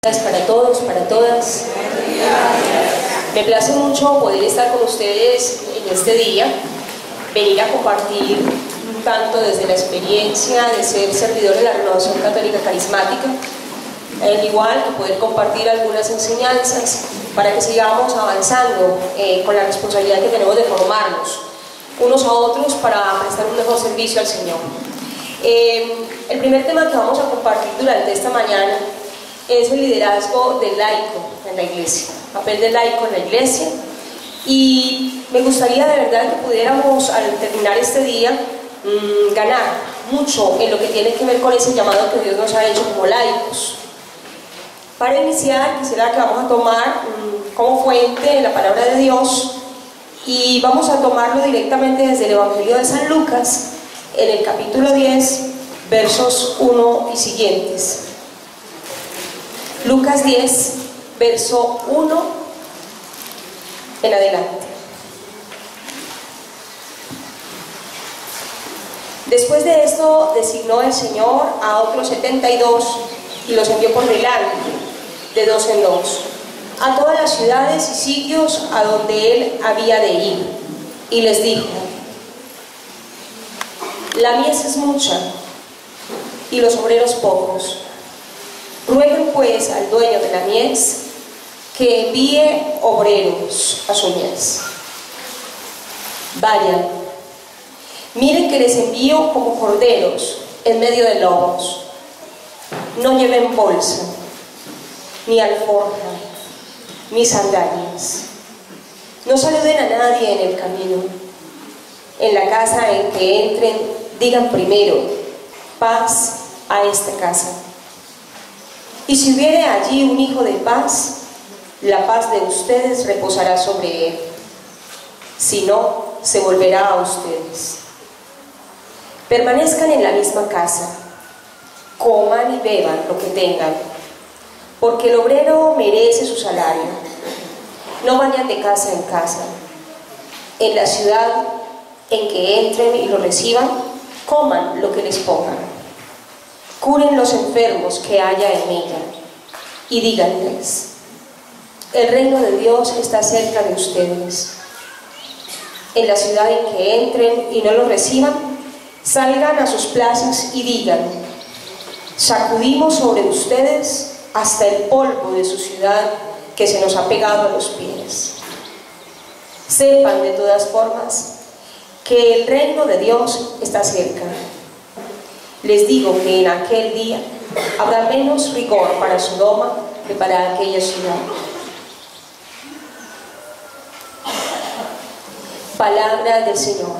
Para todos, para todas. Me place mucho poder estar con ustedes en este día, venir a compartir tanto desde la experiencia de ser servidor de la Renovación Católica Carismática, al igual que poder compartir algunas enseñanzas para que sigamos avanzando con la responsabilidad que tenemos de formarnos unos a otros para prestar un mejor servicio al Señor. El primer tema que vamos a compartir durante esta mañana es el liderazgo del laico en la iglesia, el papel del laico en la iglesia, y me gustaría de verdad que pudiéramos al terminar este día ganar mucho en lo que tiene que ver con ese llamado que Dios nos ha hecho como laicos. Para iniciar quisiera que vamos a tomar como fuente la palabra de Dios y vamos a tomarlo directamente desde el Evangelio de San Lucas en el capítulo 10 versos 1 y siguientes. Lucas 10, verso 1 en adelante. Después de esto designó el Señor a otros 72 y los envió por delante, de dos en dos, a todas las ciudades y sitios a donde él había de ir, y les dijo: la mies es mucha y los obreros pocos. Rueguen pues al dueño de la mies que envíe obreros a su mies. Vayan, miren que les envío como corderos en medio de lobos. No lleven bolsa, ni alforja, ni sandalias. No saluden a nadie en el camino. En la casa en que entren, digan primero: paz a esta casa. Y si hubiere allí un hijo de paz, la paz de ustedes reposará sobre él. Si no, se volverá a ustedes. Permanezcan en la misma casa, coman y beban lo que tengan, porque el obrero merece su salario. No vayan de casa en casa. En la ciudad en que entren y lo reciban, coman lo que les pongan. Curen los enfermos que haya en ella y díganles: el reino de Dios está cerca de ustedes. En la ciudad en que entren y no lo reciban, salgan a sus plazas y digan: sacudimos sobre ustedes hasta el polvo de su ciudad que se nos ha pegado a los pies. Sepan de todas formas que el reino de Dios está cerca. Les digo que en aquel día habrá menos rigor para Sodoma que para aquella ciudad. Palabra del Señor.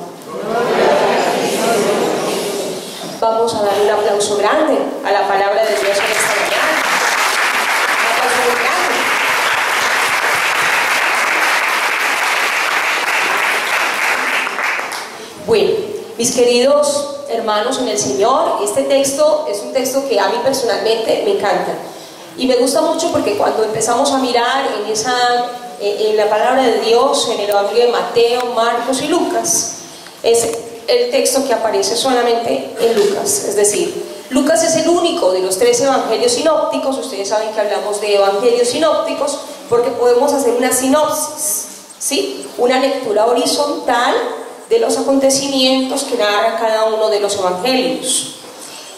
Vamos a dar un aplauso grande a la palabra de Dios en esta mañana. Un aplauso muy grande. Bueno, mis queridos hermanos en el Señor, este texto es un texto que a mí personalmente me encanta y me gusta mucho porque cuando empezamos a mirar en la palabra de Dios, en el Evangelio de Mateo, Marcos y Lucas, es el texto que aparece solamente en Lucas. Es decir, Lucas es el único de los 3 evangelios sinópticos. Ustedes saben que hablamos de evangelios sinópticos porque podemos hacer una sinopsis, ¿sí? Una lectura horizontal de los acontecimientos que narra cada uno de los evangelios.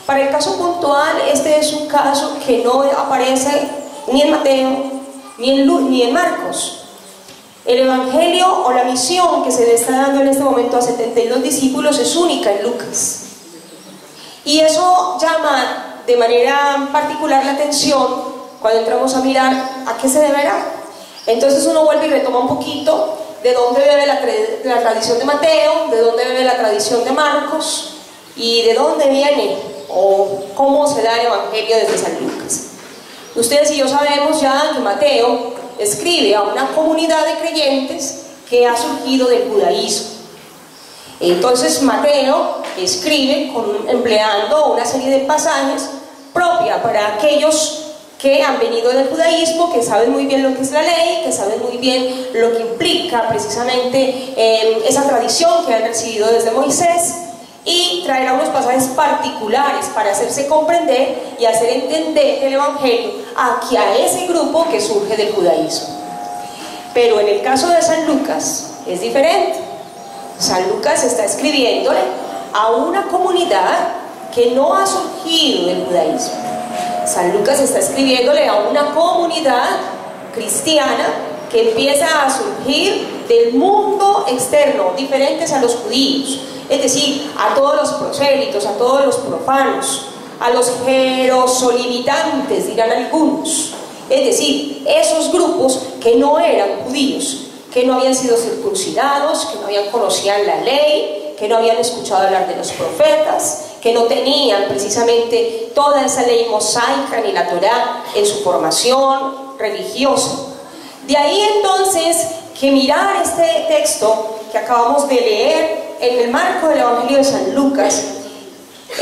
Para el caso puntual, este es un caso que no aparece ni en Mateo ni en Marcos. El evangelio o la misión que se le está dando en este momento a 72 discípulos es única en Lucas, y eso llama de manera particular la atención cuando entramos a mirar a qué se deberá. Entonces uno vuelve y retoma un poquito de dónde bebe la tradición de Mateo, de dónde bebe la tradición de Marcos y de dónde viene o cómo se da el evangelio desde San Lucas. Ustedes y yo sabemos ya que Mateo escribe a una comunidad de creyentes que ha surgido del judaísmo. Entonces Mateo escribe empleando una serie de pasajes propia para aquellos que han venido del judaísmo, que saben muy bien lo que es la ley, que saben muy bien lo que implica precisamente esa tradición que han recibido desde Moisés, y sí traerá unos pasajes particulares para hacerse comprender y hacer entender el Evangelio aquí a ese grupo que surge del judaísmo. Pero en el caso de San Lucas es diferente. San Lucas está escribiéndole a una comunidad que no ha surgido del judaísmo. San Lucas está escribiéndole a una comunidad cristiana que empieza a surgir del mundo externo, diferentes a los judíos, es decir, a todos los prosélitos, a todos los profanos, a los jerosolimitantes, dirán algunos, es decir, esos grupos que no eran judíos, que no habían sido circuncidados, que no habían conocido la ley, que no habían escuchado hablar de los profetas, que no tenían precisamente toda esa ley mosaica ni la Torá en su formación religiosa. De ahí entonces que mirar este texto que acabamos de leer en el marco del Evangelio de San Lucas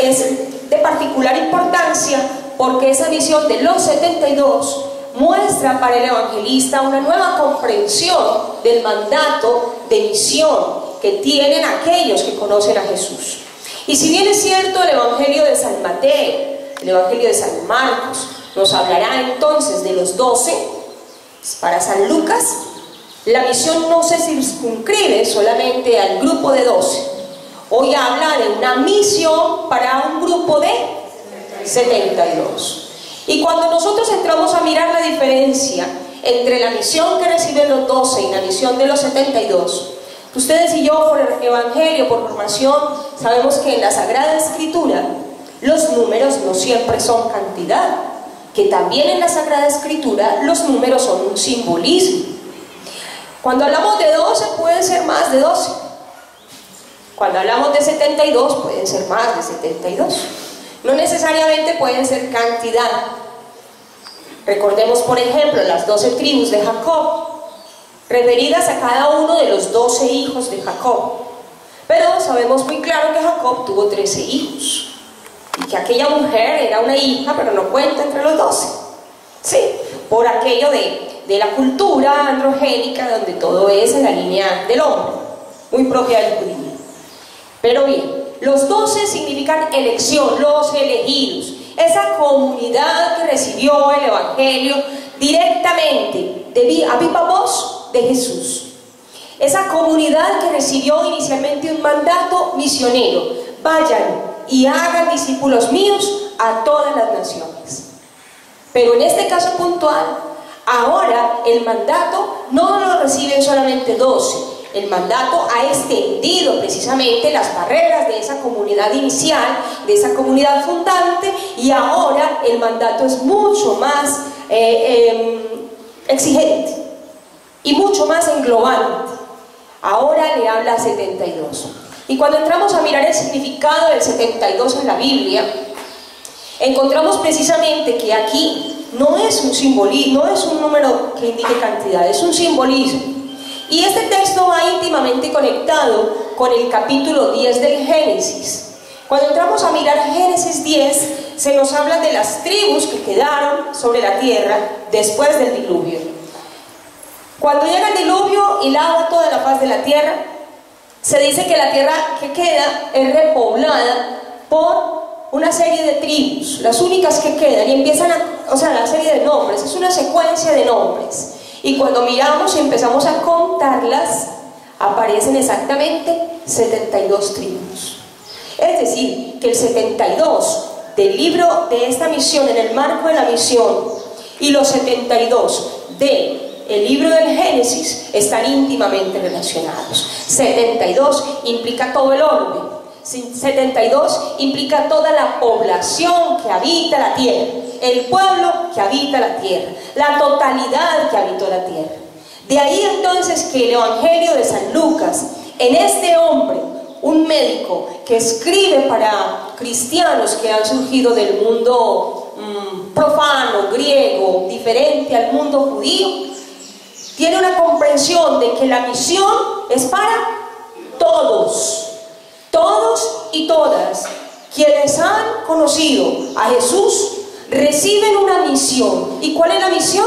es de particular importancia, porque esa visión de los 72 muestra para el evangelista una nueva comprensión del mandato de misión que tienen aquellos que conocen a Jesús. Y si bien es cierto el Evangelio de San Mateo, el Evangelio de San Marcos nos hablará entonces de los 12, para San Lucas la misión no se circunscribe solamente al grupo de 12. Hoy habla de una misión para un grupo de 72. Y cuando nosotros entramos a mirar la diferencia entre la misión que reciben los 12 y la misión de los 72, ustedes y yo por evangelio, por formación, sabemos que en la Sagrada Escritura los números no siempre son cantidad, que también en la Sagrada Escritura los números son un simbolismo. Cuando hablamos de 12 pueden ser más de 12, cuando hablamos de 72 pueden ser más de 72, no necesariamente pueden ser cantidad. Recordemos por ejemplo las 12 tribus de Jacob, referidas a cada uno de los 12 hijos de Jacob, pero sabemos muy claro que Jacob tuvo 13 hijos y que aquella mujer era una hija pero no cuenta entre los 12, sí, por aquello de la cultura androgénica donde todo es en la línea del hombre, muy propia del judío. Pero bien, los 12 significan elección, los elegidos, esa comunidad que recibió el Evangelio directamente a viva voz de Jesús, esa comunidad que recibió inicialmente un mandato misionero: vayan y hagan discípulos míos a todas las naciones. Pero en este caso puntual, ahora el mandato no lo reciben solamente 12, el mandato ha extendido precisamente las barreras de esa comunidad inicial, de esa comunidad fundante, y ahora el mandato es mucho más exigente y mucho más englobante. Ahora le habla a 72. Y cuando entramos a mirar el significado del 72 en la Biblia, encontramos precisamente que aquí no es un simbolismo, no es un número que indique cantidad, es un simbolismo. Y este texto va íntimamente conectado con el capítulo 10 del Génesis. Cuando entramos a mirar Génesis 10, se nos habla de las tribus que quedaron sobre la tierra después del diluvio. Cuando llega el diluvio y lava toda la faz de la tierra, se dice que la tierra que queda es repoblada por una serie de tribus, las únicas que quedan, y empiezan la serie de nombres, es una secuencia de nombres. Y cuando miramos y empezamos a contarlas, aparecen exactamente 72 tribus. Es decir, que el 72 del libro de esta misión, en el marco de la misión, y los 72 del libro del Génesis están íntimamente relacionados. 72 implica todo el orden. 72 implica toda la población que habita la tierra, el pueblo que habita la tierra, la totalidad que habitó la tierra. De ahí entonces que el Evangelio de San Lucas, en este hombre, un médico que escribe para cristianos que han surgido del mundo profano, griego, diferente al mundo judío, tiene una comprensión de que la misión es para todos. Todos y todas quienes han conocido a Jesús reciben una misión. ¿Y cuál es la misión?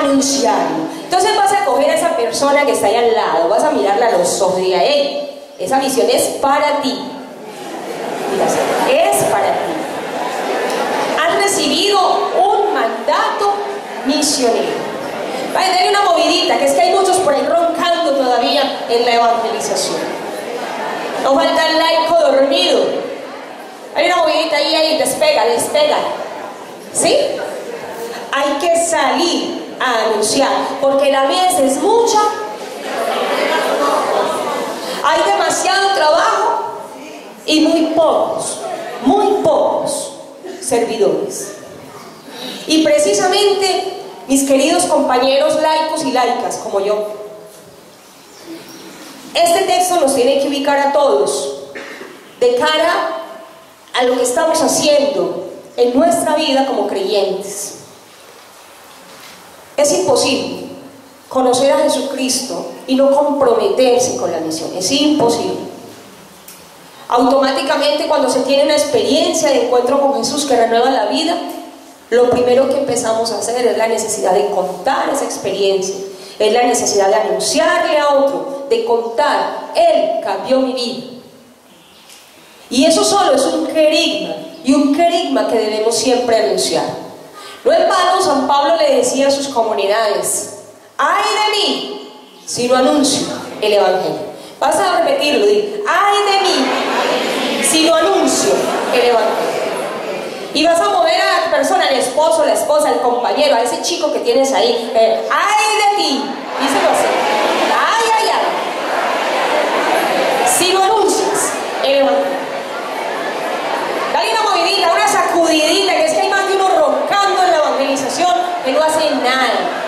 Anunciarlo. Entonces vas a coger a esa persona que está ahí al lado, vas a mirarla a los ojos y a él, Esa misión es para ti. Mira, es para ti. Has recibido un mandato misionero. Vaya, denle una movidita, que es que hay muchos por ahí roncando todavía en la evangelización. No falta el laico dormido. Hay una movidita ahí, despega. ¿Sí? Hay que salir a anunciar, porque la mies es mucha. Hay demasiado trabajo y muy pocos servidores. Y precisamente, mis queridos compañeros laicos y laicas como yo, este texto nos tiene que ubicar a todos de cara a lo que estamos haciendo en nuestra vida como creyentes. Es imposible conocer a Jesucristo y no comprometerse con la misión. Es imposible. Automáticamente, cuando se tiene una experiencia de encuentro con Jesús que renueva la vida, lo primero que empezamos a hacer es la necesidad de contar esa experiencia, es la necesidad de anunciarle a otro, de contar: Él cambió mi vida. Y eso solo es un querigma, y un querigma que debemos siempre anunciar. No en vano San Pablo le decía a sus comunidades: ¡ay de mí si no anuncio el Evangelio! Vas a repetirlo, di: ¡ay de mí si no anuncio el Evangelio! Y vas a mover a la persona, el esposo, la esposa, el compañero, a ese chico que tienes ahí: ¡ay de ti! Díselo así: ¡ay! Si no anuncias el Evangelio. Dale una movidita, una sacudidita, que es que hay más de uno roncando en la evangelización que no hace nada.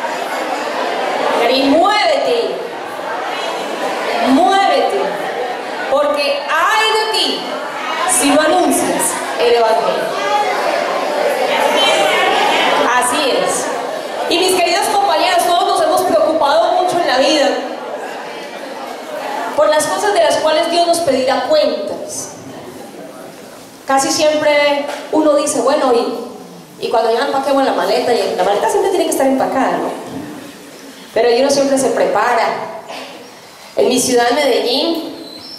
Y muévete, porque ay de ti si no anuncias el Evangelio. Así es. Y mis queridos compañeros, todos nos hemos preocupado mucho en la vida por las cosas de las cuales Dios nos pedirá cuentas. Casi siempre uno dice: bueno, y cuando ya empaquemos la maleta, y la maleta siempre tiene que estar empacada, ¿no? Pero uno siempre se prepara. En mi ciudad, Medellín,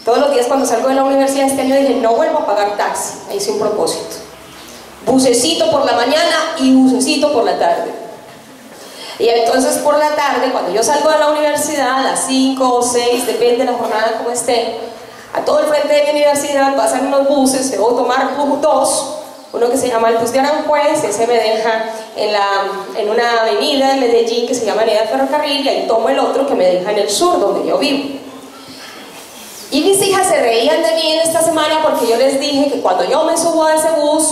todos los días cuando salgo de la universidad este año dije: no vuelvo a pagar taxi. Ahí hice un propósito: bucecito por la mañana y bucecito por la tarde. Y entonces por la tarde, cuando yo salgo de la universidad a las 5 o 6, depende de la jornada como esté, a todo el frente de mi universidad pasan unos buses. Debo tomar dos, uno que se llama el bus de Aranjuez, ese me deja en una avenida en Medellín que se llama Avenida del Ferrocarril, y ahí tomo el otro que me deja en el sur, donde yo vivo. Y mis hijas se reían de mí en esta semana porque yo les dije que cuando yo me subo a ese bus,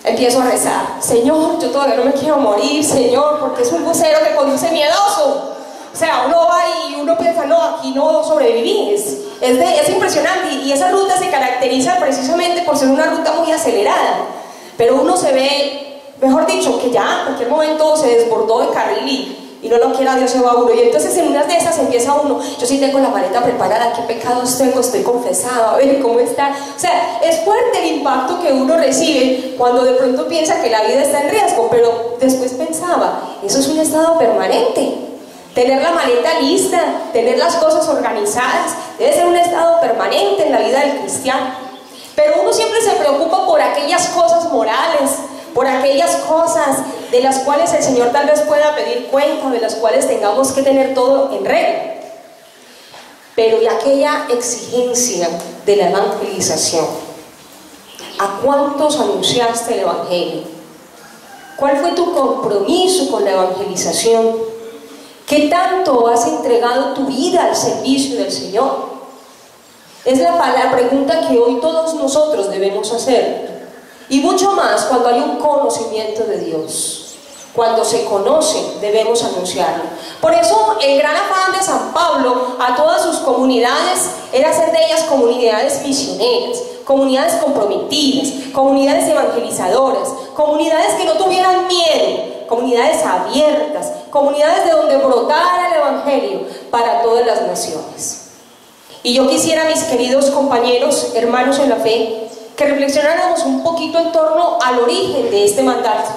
empiezo a rezar: Señor, yo todavía no me quiero morir, Señor, porque es un busero que conduce miedoso. O sea, uno va y uno piensa: no, aquí no sobreviví. Es impresionante, y esa ruta se caracteriza precisamente por ser una ruta muy acelerada, pero uno se ve, mejor dicho, que ya en cualquier momento se desbordó de carril y no lo quiera Dios, se va uno. Y entonces en unas de esas empieza uno: yo sí tengo la maleta preparada, qué pecados tengo, estoy confesado, a ver cómo está. O sea, es fuerte el impacto que uno recibe cuando de pronto piensa que la vida está en riesgo, pero después pensaba: eso es un estado permanente. Tener la maleta lista, tener las cosas organizadas, debe ser un estado permanente en la vida del cristiano. Pero uno siempre se preocupa por aquellas cosas morales, por aquellas cosas de las cuales el Señor tal vez pueda pedir cuenta, de las cuales tengamos que tener todo en regla. Pero y aquella exigencia de la evangelización: ¿a cuántos anunciaste el Evangelio? ¿Cuál fue tu compromiso con la evangelización? ¿Qué tanto has entregado tu vida al servicio del Señor? Es la pregunta que hoy todos nosotros debemos hacer. Y mucho más cuando hay un conocimiento de Dios. Cuando se conoce, debemos anunciarlo. Por eso el gran afán de San Pablo a todas sus comunidades era hacer de ellas comunidades misioneras, comunidades comprometidas, comunidades evangelizadoras, comunidades que no tuvieran miedo, comunidades abiertas, comunidades de donde brotara el Evangelio para todas las naciones. Y yo quisiera, mis queridos compañeros, hermanos en la fe, que reflexionáramos un poquito en torno al origen de este mandato.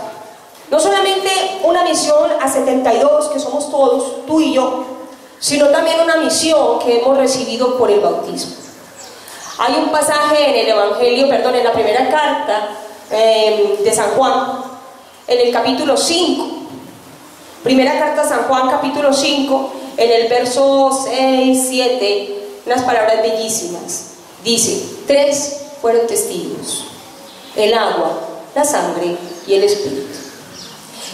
No solamente una misión a 72, que somos todos, tú y yo, sino también una misión que hemos recibido por el bautismo. Hay un pasaje en el Evangelio, perdón, en la primera carta de San Juan, en el capítulo 5. Primera carta de San Juan, capítulo 5, en el verso 6, 7, unas palabras bellísimas. Dice: 3 fueron testigos: el agua, la sangre y el Espíritu.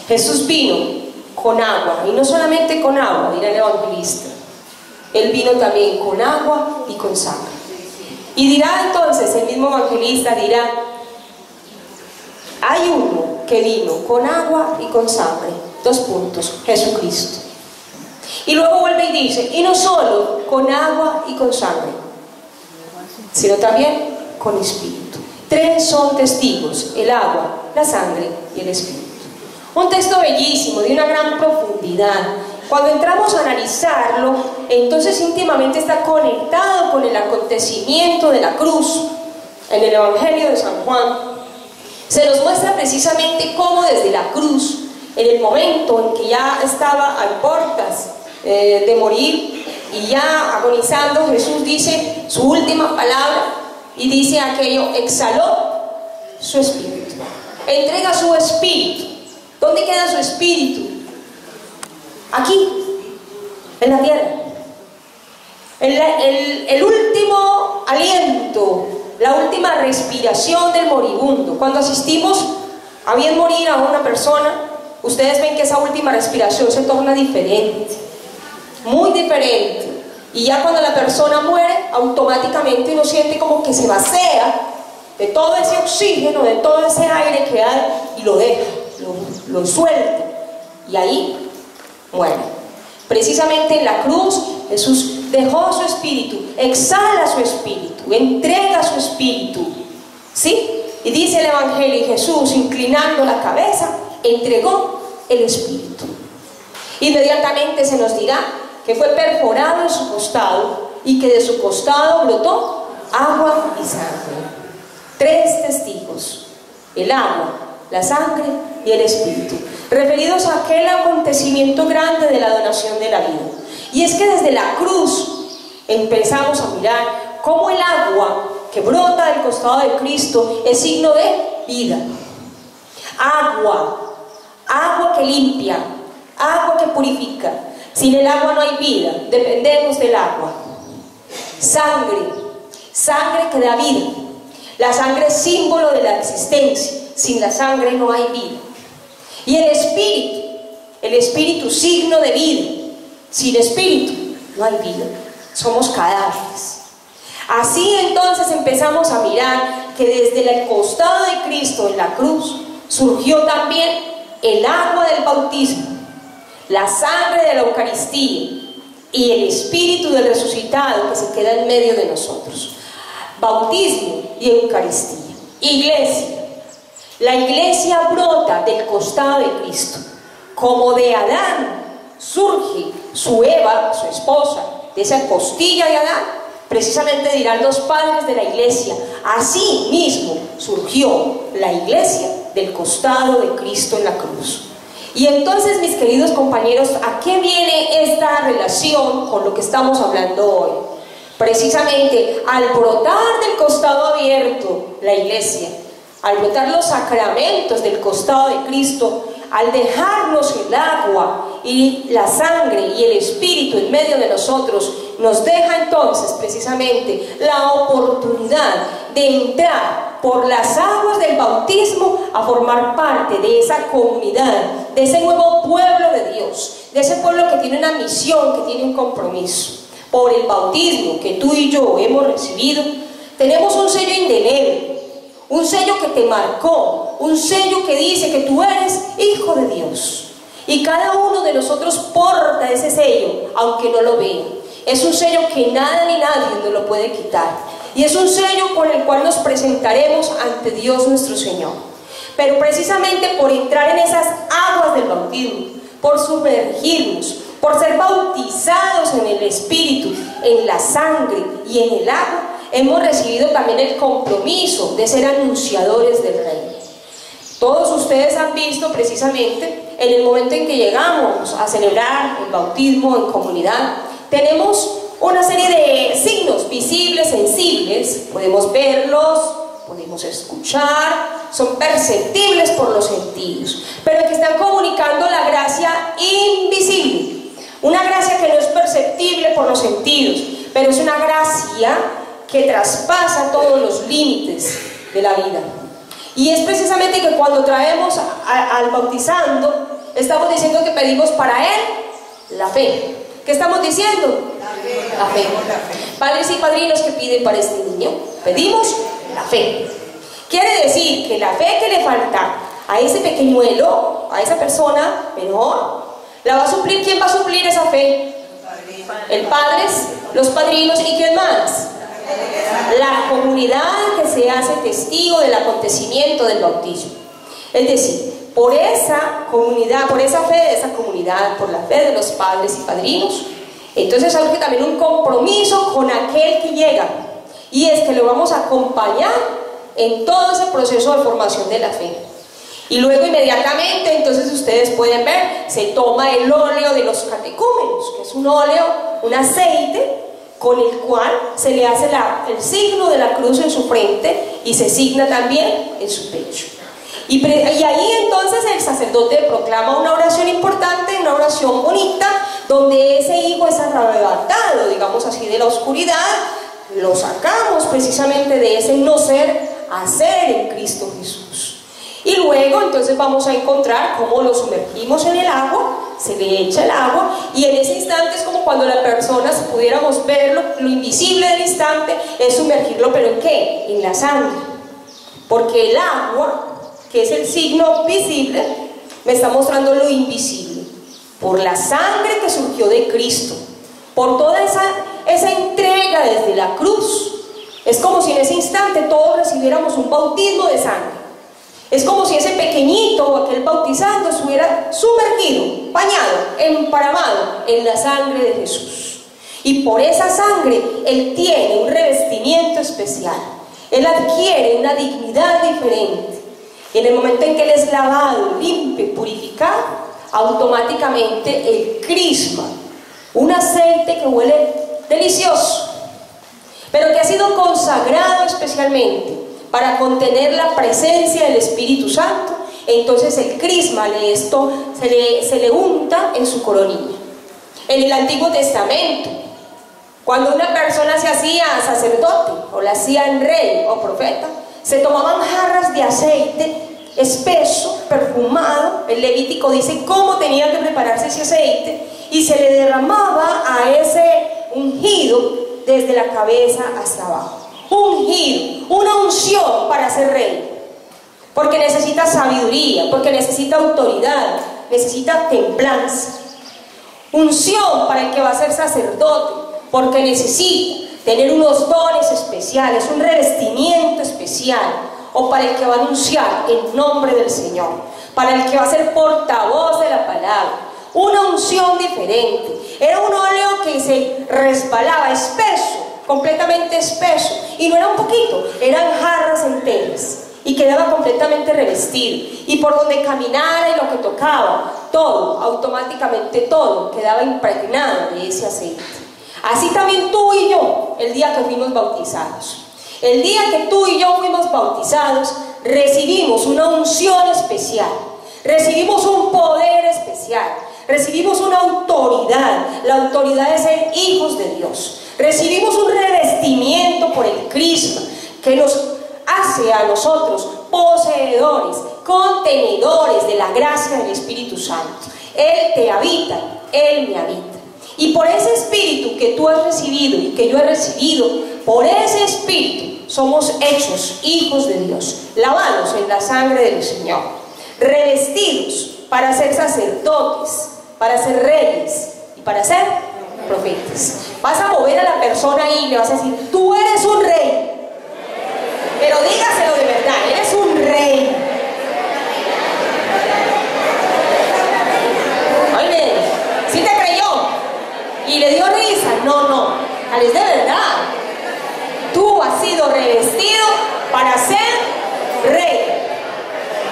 Jesús vino con agua, y no solamente con agua, dirá el evangelista. Él vino también con agua y con sangre. Y dirá entonces el mismo evangelista, dirá: hay uno que vino con agua y con sangre. 2 puntos: Jesucristo. Y luego vuelve y dice: y no solo con agua y con sangre, sino también con Espíritu. 3 son testigos: el agua, la sangre y el Espíritu. Un texto bellísimo, de una gran profundidad. Cuando entramos a analizarlo, entonces íntimamente está conectado con el acontecimiento de la cruz. En el Evangelio de San Juan se nos muestra precisamente cómo desde la cruz, en el momento en que ya estaba a puertas de morir y ya agonizando, Jesús dice su última palabra y dice aquello: exhaló su espíritu, entrega su espíritu. ¿Dónde queda su espíritu? Aquí, en la tierra. El último aliento, la última respiración del moribundo. Cuando asistimos a bien morir a una persona, ustedes ven que esa última respiración se torna diferente, muy diferente. Y ya cuando la persona muere, automáticamente uno siente como que se vacía de todo ese oxígeno, de todo ese aire que hay, y lo deja, lo suelta, y ahí muere. Precisamente en la cruz Jesús dejó su espíritu, exhala su espíritu, entrega su espíritu, ¿sí? Y dice el Evangelio: y Jesús, inclinando la cabeza, entregó el espíritu. Inmediatamente se nos dirá que fue perforado en su costado y que de su costado brotó agua y sangre. 3 testigos: el agua, la sangre y el Espíritu, referidos a aquel acontecimiento grande de la donación de la vida. Y es que desde la cruz empezamos a mirar cómo el agua que brota del costado de Cristo es signo de vida. Agua que limpia, agua que purifica. Sin el agua no hay vida, dependemos del agua. Sangre que da vida. La sangre es símbolo de la existencia. Sin la sangre no hay vida. Y el espíritu signo de vida. Sin espíritu no hay vida. Somos cadáveres. Así entonces empezamos a mirar que desde el costado de Cristo en la cruz surgió también el agua del bautismo, la sangre de la Eucaristía y el espíritu del resucitado que se queda en medio de nosotros. Bautismo y Eucaristía. Iglesia. La iglesia brota del costado de Cristo. Como de Adán surge su Eva, su esposa, de esa costilla de Adán, precisamente dirán los padres de la iglesia, así mismo surgió la iglesia del costado de Cristo en la cruz. Y entonces, mis queridos compañeros, ¿a qué viene esta relación con lo que estamos hablando hoy? Precisamente al brotar del costado abierto la iglesia, al brotar los sacramentos del costado de Cristo, al dejarnos el agua y la sangre y el espíritu en medio de nosotros, nos deja entonces precisamente la oportunidad de entrar por las aguas del bautismo a formar parte de esa comunidad, de ese nuevo pueblo de Dios, de ese pueblo que tiene una misión, que tiene un compromiso. Por el bautismo que tú y yo hemos recibido, tenemos un sello indeleble, un sello que te marcó, un sello que dice que tú eres hijo de Dios. Y cada uno de nosotros porta ese sello, aunque no lo vea. Es un sello que nada ni nadie nos lo puede quitar. Y es un sello con el cual nos presentaremos ante Dios nuestro Señor. Pero precisamente por entrar en esas aguas del bautismo, por sumergirnos, por ser bautizados en el Espíritu, en la sangre y en el agua, hemos recibido también el compromiso de ser anunciadores del reino. Todos ustedes han visto precisamente en el momento en que llegamos a celebrar el bautismo en comunidad, tenemos una serie de signos visibles, sensibles, podemos verlos, podemos escuchar, son perceptibles por los sentidos, pero que están comunicando la gracia invisible, una gracia que no es perceptible por los sentidos, pero es una gracia que traspasa todos los límites de la vida. Y es precisamente que cuando traemos al bautizando, estamos diciendo que pedimos para él la fe. ¿Qué estamos diciendo? La fe. Padres y padrinos, ¿qué piden para este niño? Pedimos la fe. Quiere decir que la fe que le falta a ese pequeñuelo, a esa persona menor, la va a suplir. ¿Quién va a suplir esa fe? El Padre, los padrinos, ¿y quién más? La comunidad que se hace testigo del acontecimiento del bautismo. Es decir, por esa comunidad, por esa fe de esa comunidad, por la fe de los padres y padrinos, entonces hay también un compromiso con aquel que llega, y es que lo vamos a acompañar en todo ese proceso de formación de la fe. Y luego inmediatamente, entonces ustedes pueden ver, se toma el óleo de los catecúmenos, que es un óleo, un aceite, con el cual se le hace el signo de la cruz en su frente y se signa también en su pecho. Y ahí entonces el sacerdote proclama una oración importante, una oración bonita, donde ese hijo es arrebatado, digamos así, de la oscuridad, lo sacamos precisamente de ese no ser a ser en Cristo Jesús. Y luego entonces vamos a encontrar cómo lo sumergimos en el agua, se le echa el agua, y en ese instante es como cuando la persona, si pudiéramos verlo, lo invisible del instante es sumergirlo, ¿pero en qué? En la sangre. Porque el agua, que es el signo visible, me está mostrando lo invisible. Por la sangre que surgió de Cristo, por toda esa entrega desde la cruz, es como si en ese instante todos recibiéramos un bautismo de sangre. Es como si ese pequeñito o aquel bautizando estuviera sumergido, bañado, emparamado en la sangre de Jesús. Y por esa sangre él tiene un revestimiento especial. Él adquiere una dignidad diferente. Y en el momento en que él es lavado, limpio y purificado, automáticamente el crisma, un aceite que huele delicioso, pero que ha sido consagrado especialmente para contener la presencia del Espíritu Santo, entonces el crisma se le unta en su coronilla. En el Antiguo Testamento, cuando una persona se hacía sacerdote o la hacían rey o profeta, se tomaban jarras de aceite espeso, perfumado. El Levítico dice cómo tenía que prepararse ese aceite, y se le derramaba a ese ungido desde la cabeza hacia abajo. Ungido, una unción para ser rey, porque necesita sabiduría, porque necesita autoridad, necesita templanza. Unción para el que va a ser sacerdote, porque necesita tener unos dones especiales, un revestimiento especial, o para el que va a anunciar el nombre del Señor, para el que va a ser portavoz de la palabra, una unción diferente. Era un óleo que se resbalaba, espeso, completamente espeso, y no era un poquito, eran jarras enteras, y quedaba completamente revestido, y por donde caminara y lo que tocaba, todo, automáticamente todo, quedaba impregnado de ese aceite. Así también tú y yo, el día que fuimos bautizados, el día que tú y yo fuimos bautizados, recibimos una unción especial, recibimos un poder especial, recibimos una autoridad, la autoridad de ser hijos de Dios. Recibimos un revestimiento por el Cristo que nos hace a nosotros poseedores, contenedores de la gracia del Espíritu Santo. Él te habita, Él me habita. Y por ese Espíritu que tú has recibido y que yo he recibido, por ese Espíritu somos hechos hijos de Dios, lavados en la sangre del Señor, revestidos para ser sacerdotes, para ser reyes y para ser profetas. Vas a mover a la persona ahí y le vas a decir: tú eres un rey. Pero dígaselo de verdad: eres un rey. Oye, ¿sí te creyó? Y le dio risa. No, es de verdad. Tú has sido revestido para ser rey.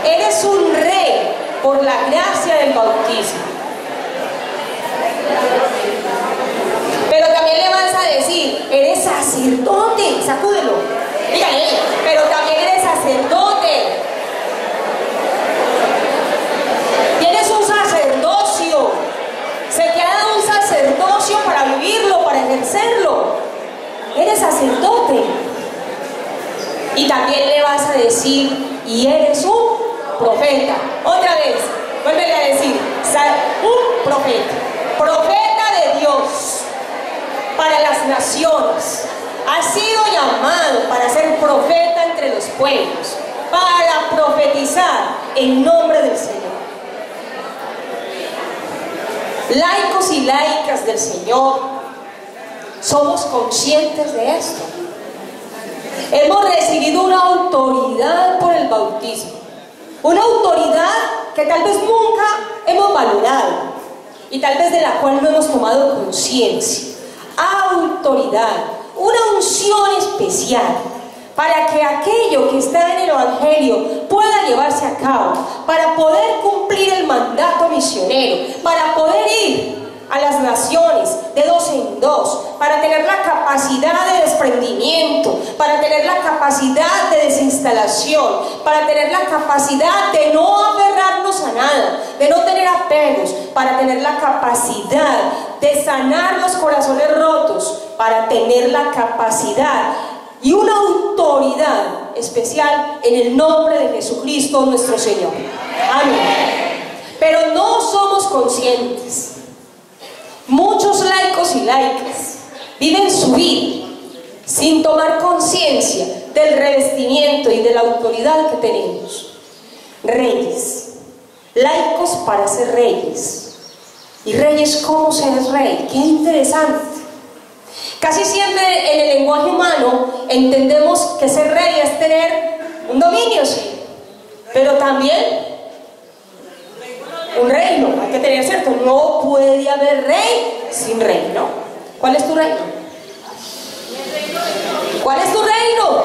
Eres un rey por la gracia del bautismo. Pero también le vas a sacerdote, sacúdelo. Dígale, pero también eres sacerdote. Tienes un sacerdocio. Se te ha dado un sacerdocio para vivirlo, para ejercerlo. Eres sacerdote. Y también le vas a decir, y eres un profeta. Otra vez, vuélvele a decir, un profeta. Profeta de Dios para las naciones. Has sido llamado para ser profeta entre los pueblos, para profetizar en nombre del Señor. Laicos y laicas del Señor, somos conscientes de esto. Hemos recibido una autoridad por el bautismo, una autoridad que tal vez nunca hemos valorado y tal vez de la cual no hemos tomado conciencia. Autoridad, una unción especial para que aquello que está en el Evangelio pueda llevarse a cabo, para poder cumplir el mandato misionero, para poder ir a las naciones de dos en dos, para tener la capacidad de desprendimiento, para tener la capacidad de desinstalación, para tener la capacidad de no aferrarnos a nada, de no tener apegos, para tener la capacidad de sanar los corazones rotos, para tener la capacidad y una autoridad especial en el nombre de Jesucristo nuestro Señor. Amén. Pero no somos conscientes. Muchos laicos y laicas viven su vida sin tomar conciencia del revestimiento y de la autoridad que tenemos. Reyes, laicos para ser reyes. Y reyes, ¿cómo se es rey? ¡Qué interesante! Casi siempre en el lenguaje humano entendemos que ser rey es tener un dominio, sí, pero también un reino, hay que tener, ¿cierto? No puede haber rey sin reino. ¿Cuál es tu reino? ¿Cuál es tu reino?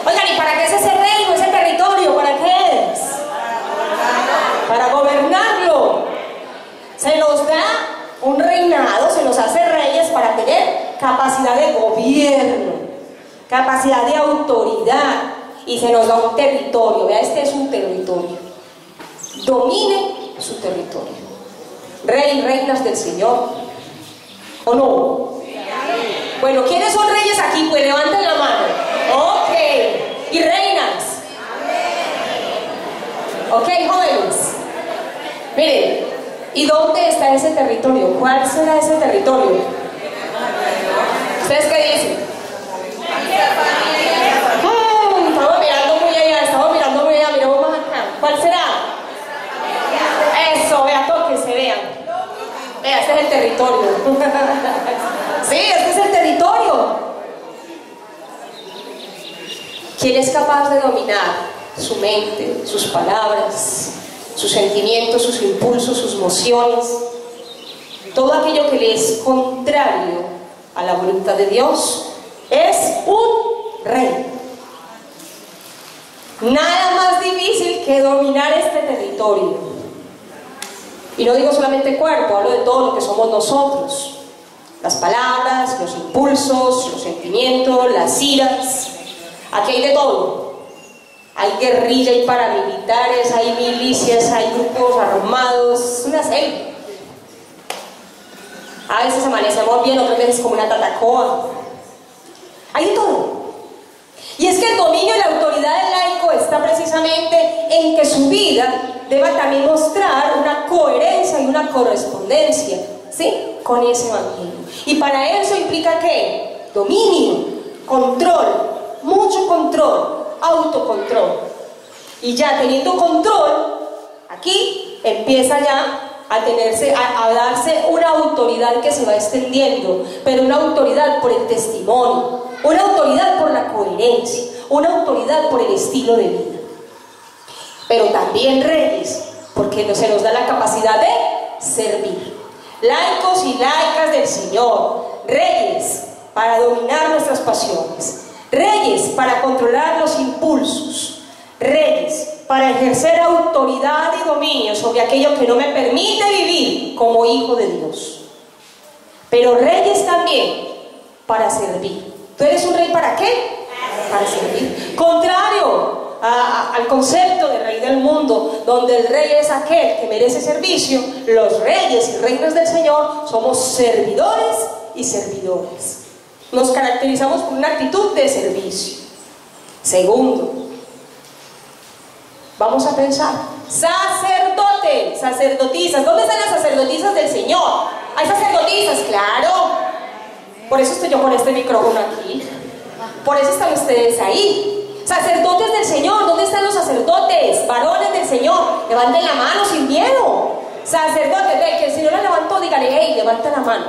Oigan, ¿y para qué es ese reino, ese territorio? ¿Para qué es? Para gobernarlo. Se nos da un reinado, se nos hace reyes para tener capacidad de gobierno, capacidad de autoridad, y se nos da un territorio. Vea, este es un territorio. Domine su territorio. Rey y reinas del Señor, ¿o no? Bueno, ¿quiénes son reyes aquí? Pues levanten la mano. Ok. ¿Y reinas? Ok, jóvenes. Miren, ¿y dónde está ese territorio? ¿Cuál será ese territorio? ¿Ustedes qué dicen? Estamos mirando muy allá, miramos más acá. ¿Cuál será? Eso, vea, toque, se vean. Vea, este es el territorio. Sí, este es el territorio. ¿Quién es capaz de dominar su mente, sus palabras, sus sentimientos, sus impulsos, sus emociones? Todo aquello que le es contrario a la voluntad de Dios es un rey. Nada más difícil que dominar este territorio. Y no digo solamente cuerpo, hablo de todo lo que somos nosotros. Las palabras, los impulsos, los sentimientos, las iras. Aquí hay de todo. Hay guerrilla, hay paramilitares, hay milicias, hay grupos armados. Es una selva. A veces amanecemos bien, otras veces como una tatacoa. Hay de todo. Y es que el dominio y la autoridad del laico está precisamente en que su vida deba también mostrar una coherencia y una correspondencia, ¿sí?, con ese evangelio. Y para eso implica ¿qué? Dominio, control, mucho control, autocontrol. Y ya teniendo control, aquí empieza ya a darse una autoridad que se va extendiendo, pero una autoridad por el testimonio, una autoridad por la coherencia, una autoridad por el estilo de vida. Pero también reyes, porque se nos da la capacidad de servir. Laicos y laicas del Señor, reyes para dominar nuestras pasiones, reyes para controlar los impulsos, reyes para ejercer autoridad y dominio sobre aquello que no me permite vivir como hijo de Dios. Pero reyes también para servir. ¿Tú eres un rey para qué? Para servir. Contrario al concepto de rey del mundo, donde el rey es aquel que merece servicio, los reyes y reinas del Señor somos servidores y servidores. Nos caracterizamos por una actitud de servicio. Segundo, vamos a pensar, sacerdote, sacerdotisas. ¿Dónde están las sacerdotisas del Señor? ¿Hay sacerdotisas? Claro. Por eso estoy yo con este micrófono aquí. Por eso están ustedes ahí. Sacerdotes del Señor. ¿Dónde están los sacerdotes? Varones del Señor. Levanten la mano sin miedo. Sacerdotes, ve que el Señor la levantó, dígale, hey, levanta la mano.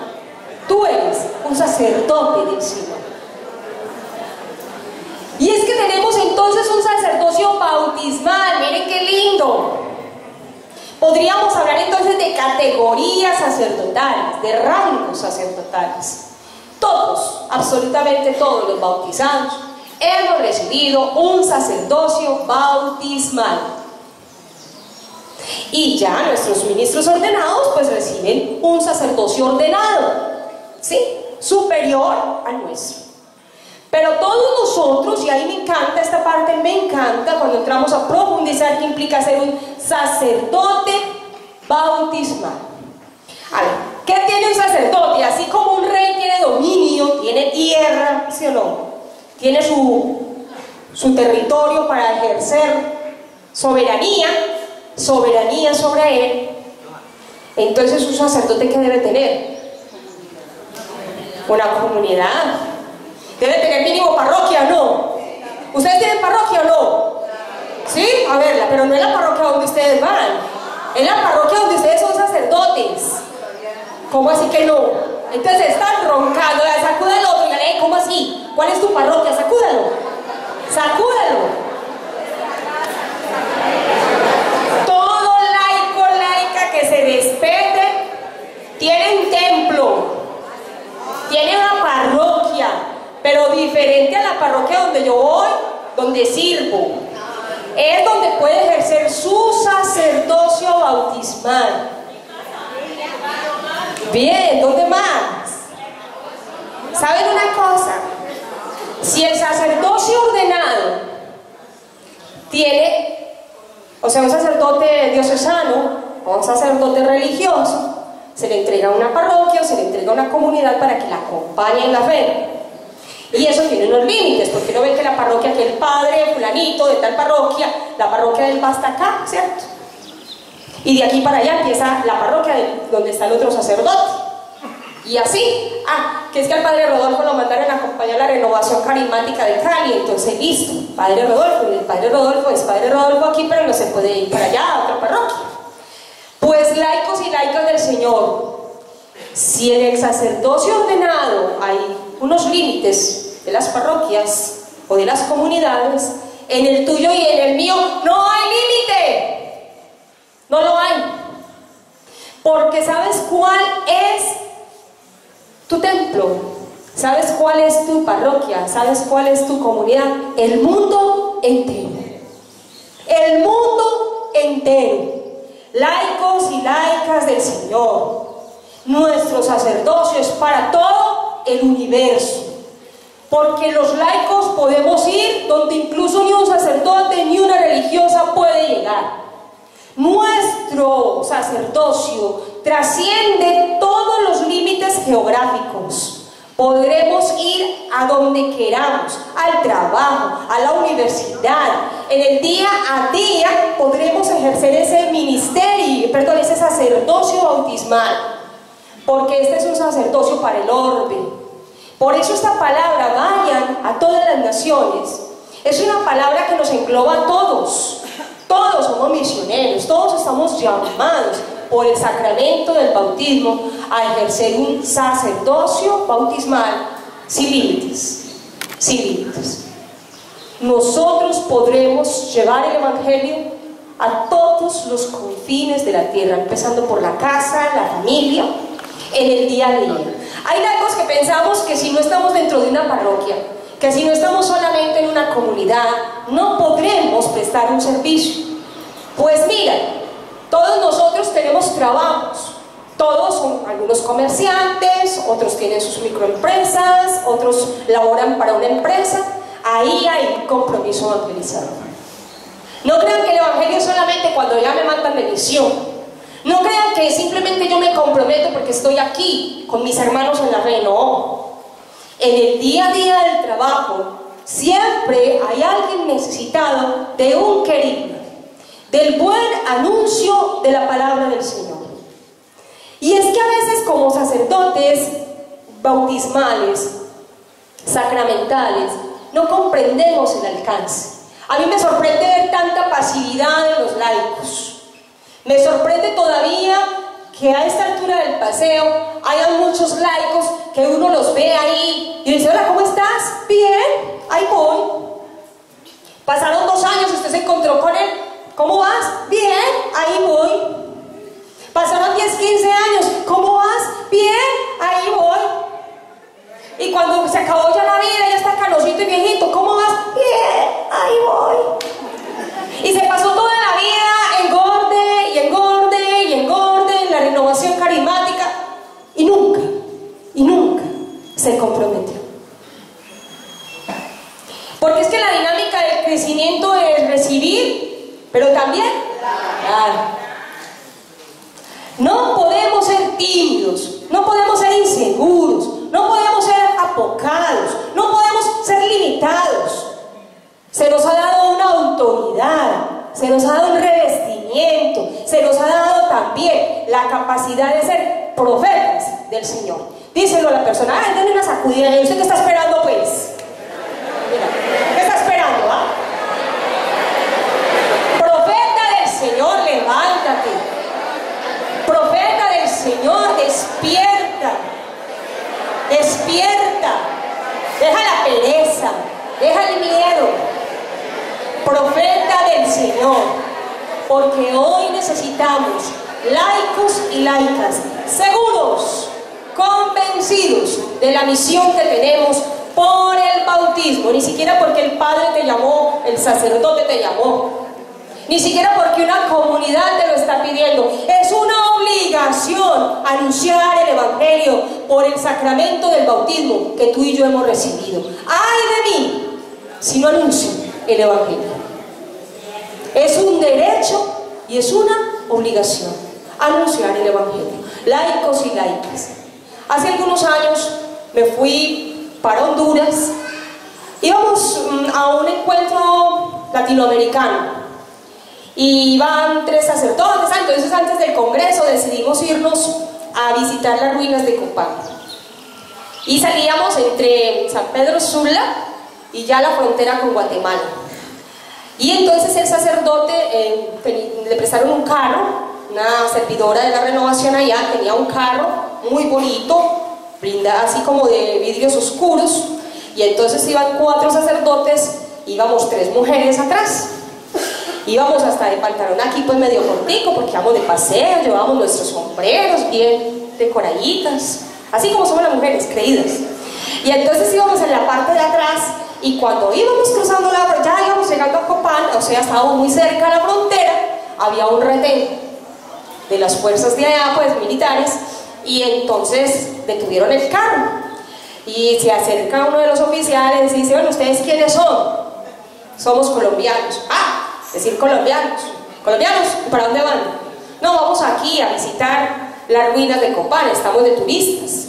Tú eres un sacerdote del Señor. Y es que tenemos entonces un sacerdocio bautismal. Miren qué lindo. Podríamos hablar entonces de categorías sacerdotales, de rangos sacerdotales. Todos, absolutamente todos los bautizados, hemos recibido un sacerdocio bautismal. Y ya nuestros ministros ordenados pues reciben un sacerdocio ordenado, ¿sí? Superior al nuestro. Pero todos nosotros, y ahí me encanta esta parte, me encanta cuando entramos a profundizar qué implica ser un sacerdote bautismal. A ver, ¿qué tiene un sacerdote? Así como un rey tiene dominio, tiene tierra, ¿sí o no? Tiene su territorio para ejercer soberanía sobre él. Entonces un sacerdote, ¿qué debe tener? Una comunidad. Debe tener mínimo parroquia, ¿no? ¿Ustedes tienen parroquia o no? ¿Sí? A verla, pero no es la parroquia donde ustedes van. Es la parroquia donde ustedes son sacerdotes. ¿Cómo así que no? Entonces están roncando, sacuda al otro y dígale, ¿cómo así? ¿Cuál es tu parroquia? Sacúdalo. Sacúdalo. Todo laico, laica que se despete tiene un templo, tiene una parroquia, pero diferente a la parroquia donde yo voy, donde sirvo. Es donde puede ejercer su sacerdocio bautismal. Bien, ¿dónde más? ¿Saben una cosa? Si el sacerdocio ordenado tiene, o sea, un sacerdote diocesano o un sacerdote religioso, se le entrega a una parroquia o se le entrega a una comunidad para que la acompañe en la fe. Y eso tiene unos límites, porque no ven que la parroquia, que el padre fulanito de tal parroquia, la parroquia del va hasta acá, ¿cierto? Y de aquí para allá empieza la parroquia donde está el otro sacerdote. Y así, que es que al padre Rodolfo lo mandaron a acompañar a la renovación carismática de Cali, entonces listo, padre Rodolfo, y el padre Rodolfo es padre Rodolfo aquí, pero no se puede ir para allá a otra parroquia. Pues laicos y laicas del Señor, si en el sacerdocio ordenado hay unos límites de las parroquias o de las comunidades, en el tuyo y en el mío no hay límite. No lo hay. Porque ¿sabes cuál es tu templo? ¿Sabes cuál es tu parroquia? ¿Sabes cuál es tu comunidad? El mundo entero. El mundo entero. Laicos y laicas del Señor. Nuestro sacerdocio es para todo el universo. Porque los laicos podemos ir donde incluso ni un sacerdote ni una religiosa puede llegar. Nuestro sacerdocio trasciende todos los límites geográficos. Podremos ir a donde queramos, al trabajo, a la universidad. En el día a día podremos ejercer ese ministerio, ese sacerdocio bautismal. Porque este es un sacerdocio para el orbe. Por eso esta palabra, vayan a todas las naciones, es una palabra que nos engloba a todos. Todos somos misioneros, todos estamos llamados por el sacramento del bautismo a ejercer un sacerdocio bautismal sin límites, sin límites. Nosotros podremos llevar el evangelio a todos los confines de la tierra, empezando por la casa, la familia, en el día a día. Hay laicos que pensamos que si no estamos dentro de una parroquia, que si no estamos solamente en una comunidad, no podremos prestar un servicio. Pues mira, todos nosotros tenemos trabajos, Todos son algunos comerciantes, otros tienen sus microempresas, otros laboran para una empresa. Ahí hay compromiso evangelizador. No crean que el evangelio es solamente cuando ya me mandan de misión. No crean que simplemente yo me comprometo porque estoy aquí con mis hermanos en la red. No. En el día a día del trabajo siempre hay alguien necesitado de un querigma, del buen anuncio de la palabra del Señor. Y es que a veces como sacerdotes bautismales, sacramentales, no comprendemos el alcance. A mí me sorprende ver tanta pasividad en los laicos. Me sorprende todavía que a esta altura del paseo hayan muchos laicos que uno los ve ahí y dice: hola, ¿cómo estás? Bien, ahí voy. Pasaron 2 años y usted se encontró con él. ¿Cómo vas? Bien, ahí voy. Pasaron 10, 15 años. ¿Cómo vas? Bien, ahí voy. Y cuando se acabó ya la vida, ya está canosito y viejito. ¿Cómo vas? Bien, ahí voy. Y se pasó toda la vida engorde y engorde y engorde en la renovación carismática y nunca se comprometió. Porque es que la dinámica del crecimiento es recibir, pero también dar. No podemos ser tímidos, no podemos ser inseguros, no podemos ser apocados, no podemos ser limitados. Se nos ha dado una autoridad, se nos ha dado un revestimiento, se nos ha dado también la capacidad de ser profetas del Señor. Díselo a la persona: ay, denle una sacudida. ¿Y usted qué está esperando, pues? Mira, ¿qué está esperando, ah? Profeta del Señor, levántate. Profeta del Señor, despierta. Despierta. Deja la pereza, deja el miedo. Profeta del Señor, porque hoy necesitamos laicos y laicas seguros, convencidos de la misión que tenemos por el bautismo. Ni siquiera porque el Padre te llamó, el sacerdote te llamó, ni siquiera porque una comunidad te lo está pidiendo. Es una obligación anunciar el evangelio por el sacramento del bautismo que tú y yo hemos recibido. ¡Ay de mí si no anuncio el evangelio! Es un derecho y es una obligación anunciar el evangelio. Laicos y laicas. Hace algunos años me fui para Honduras. Íbamos a un encuentro latinoamericano y iban 3 sacerdotes. Entonces, antes del congreso decidimos irnos a visitar las ruinas de Copán. Y salíamos entre San Pedro Sula y ya la frontera con Guatemala. Y entonces el sacerdote le prestaron un carro. Una servidora de la renovación allá tenía un carro muy bonito, blindado así como de vidrios oscuros. Y entonces iban 4 sacerdotes, íbamos 3 mujeres atrás. Íbamos hasta de pantalón aquí pues medio cortico, porque íbamos de paseo, llevábamos nuestros sombreros bien decoraditas, así como somos las mujeres, creídas. Y entonces íbamos en la parte de atrás, y cuando íbamos cruzando ya íbamos llegando a Copán, o sea, estábamos muy cerca de la frontera, había un retén de las fuerzas de allá, pues militares, y entonces detuvieron el carro. Y se acerca uno de los oficiales y dice: bueno, ¿ustedes quiénes son? Somos colombianos. Ah, decir colombianos. ¿Colombianos? ¿Y para dónde van? No, vamos aquí a visitar las ruinas de Copán, estamos de turistas.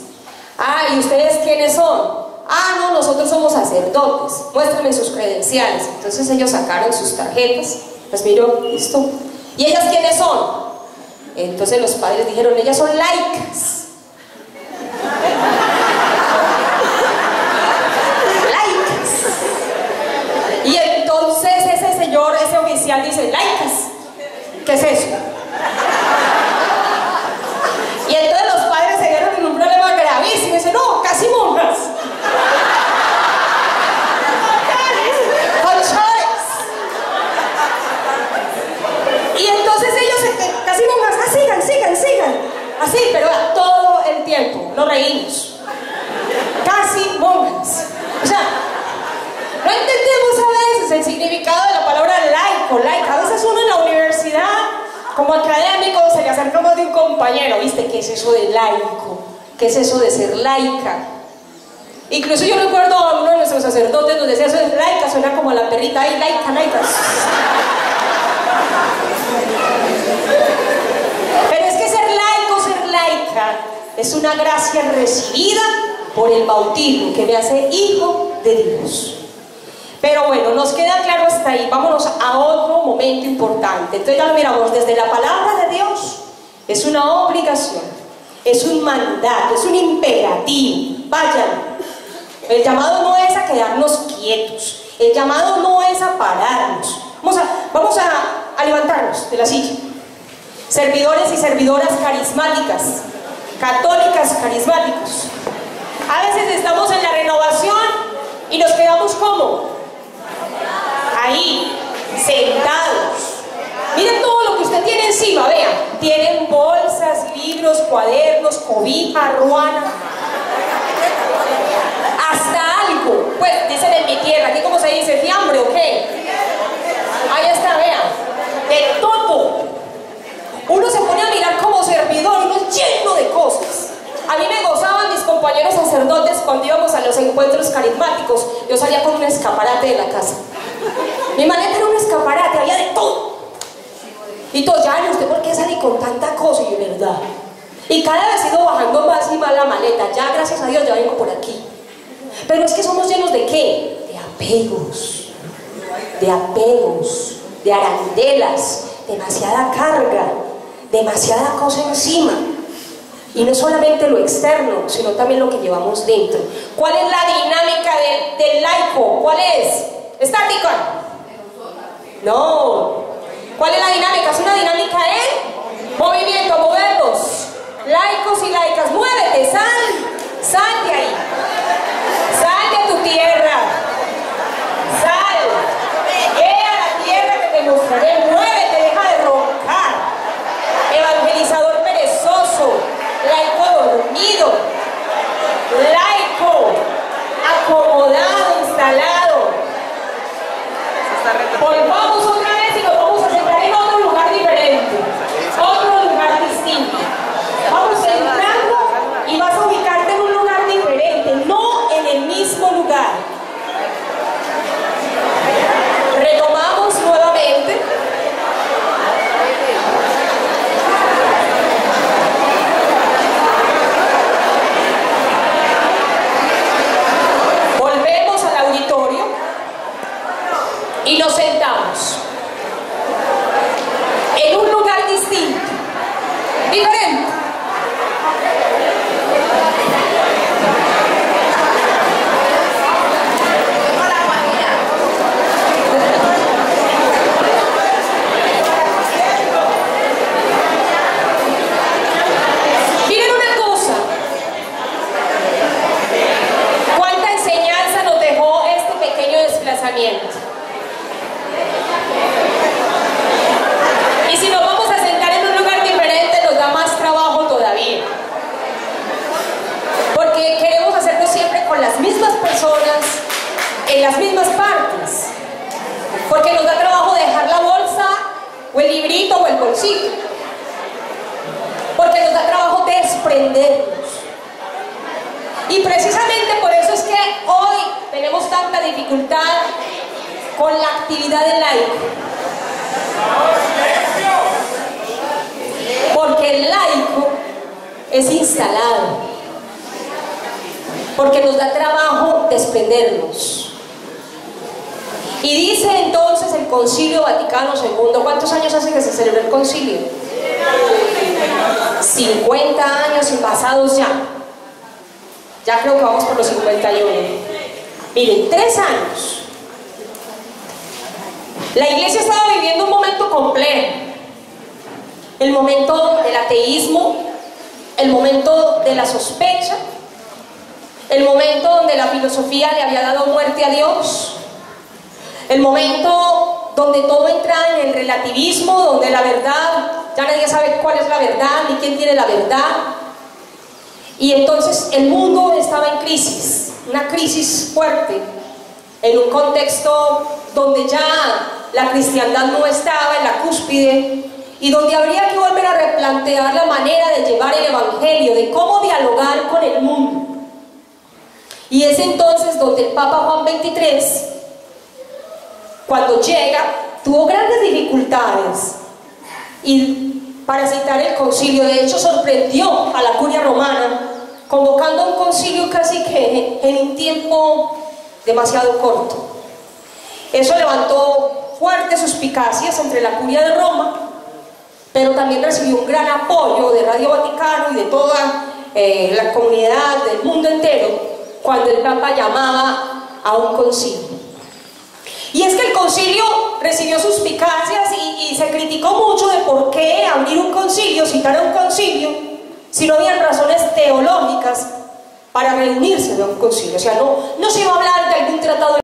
Ah, ¿y ustedes quiénes son? Ah, no, nosotros somos sacerdotes, muéstrenme sus credenciales. Entonces ellos sacaron sus tarjetas, las miró, listo. ¿Y ellas quiénes son? Entonces los padres dijeron: ellas son laicas. Y entonces ese señor, ese oficial dice: laicas, ¿qué es eso? Y entonces los padres se vieron en un problema gravísimo y dicen: no, casi monjas. Y entonces ellos casi monjas: ah, sigan. Así, pero todo el tiempo nos reímos. Casi monjas. O sea, no entendemos a veces el significado de la palabra laico, laica. A veces uno en la universidad como académico se le acerca más de un compañero, ¿viste? ¿Qué es eso de laico? ¿Qué es eso de ser laica? Incluso yo recuerdo a uno de nuestros sacerdotes nos decía, eso es laica, suena como la perrita, ahí, laica, laica. Pero es que ser laico, ser laica, es una gracia recibida por el bautismo que me hace hijo de Dios. Pero bueno, nos queda claro hasta ahí. Vámonos a otro momento importante. Entonces ya lo miramos desde la palabra de Dios. Es una obligación, es un mandato, es un imperativo. Vayan. El llamado no es a quedarnos quietos. El llamado no es a pararnos. Vamos a levantarnos de la silla. Servidores y servidoras carismáticas, católicas carismáticos. A veces estamos en la renovación y nos quedamos como ahí, sentados. Miren todo lo que usted tiene encima, vean. Tienen bolsas, libros, cuadernos, cobija, ruana. Hasta algo, pues dicen en mi tierra, aquí como se dice, fiambre o qué. Ahí está, vean. De todo. Uno se pone a mirar como servidor, uno es lleno de cosas. A mí me gozaban mis compañeros sacerdotes cuando íbamos a los encuentros carismáticos. Yo salía con un escaparate de la casa. Mi maleta era un escaparate, había de todo. Y todos, ya, ¿usted por qué sale con tanta cosa? Y yo, verdad. Y cada vez he ido bajando más y más la maleta. Ya, gracias a Dios, ya vengo por aquí. Pero es que somos llenos de ¿qué? De apegos. De apegos. De arandelas. Demasiada carga. Demasiada cosa encima. Y no solamente lo externo, sino también lo que llevamos dentro. ¿Cuál es la dinámica del laico? ¿Cuál es? ¿Estática? No. ¿Cuál es la dinámica? Es una dinámica en movimiento, movernos. Laicos y laicas, muévete, sal de ahí. Sal de tu tierra. Sal. Ve a la tierra que te mostraré. Muévete, deja de roncar. Evangelizador perezoso. Laico dormido, laico acomodado, instalado. Volvamos otra vez y nos vamos a sentar en otro lugar diferente, otro lugar distinto. Vamos entrando y vas a ubicarte en un lugar diferente, no en el mismo lugar. Retomamos nuevamente. Y nos sentamos en un lugar distinto, diferente. Miren una cosa, cuánta enseñanza nos dejó este pequeño desplazamiento. Y si nos vamos a sentar en un lugar diferente, nos da más trabajo todavía. Porque queremos hacerlo siempre con las mismas personas, en las mismas partes. Porque nos da trabajo dejar la bolsa, o el librito, o el bolsito. Porque nos da trabajo desprendernos. Y precisamente por eso es que hoy tenemos tanta dificultad con la actividad del laico. Porque el laico es instalado, porque nos da trabajo desprendernos. Y dice entonces el Concilio Vaticano II, ¿cuántos años hace que se celebró el concilio? 50 años y pasados ya. Ya creo que vamos por los 51. Miren, 3 años. La iglesia estaba viviendo un momento complejo. El momento del ateísmo, el momento de la sospecha, el momento donde la filosofía le había dado muerte a Dios, el momento donde todo entra en el relativismo, donde la verdad, ya nadie sabe cuál es la verdad, ni quién tiene la verdad. Y entonces el mundo estaba en crisis, una crisis fuerte, en un contexto donde ya la cristiandad no estaba en la cúspide, y donde habría que volver a replantear la manera de llevar el Evangelio, de cómo dialogar con el mundo. Y es entonces donde el Papa Juan XXIII, cuando llega, tuvo grandes dificultades y para citar el concilio, de hecho sorprendió a la curia romana, convocando un concilio casi que en un tiempo demasiado corto. Eso levantó fuertes suspicacias entre la curia de Roma, pero también recibió un gran apoyo de Radio Vaticano y de toda la comunidad del mundo entero cuando el Papa llamaba a un concilio. Y es que el concilio recibió suspicacias y se criticó mucho de por qué abrir un concilio, citar a un concilio, si no habían razones teológicas para reunirse de un concilio. O sea, no se iba a hablar de algún tratado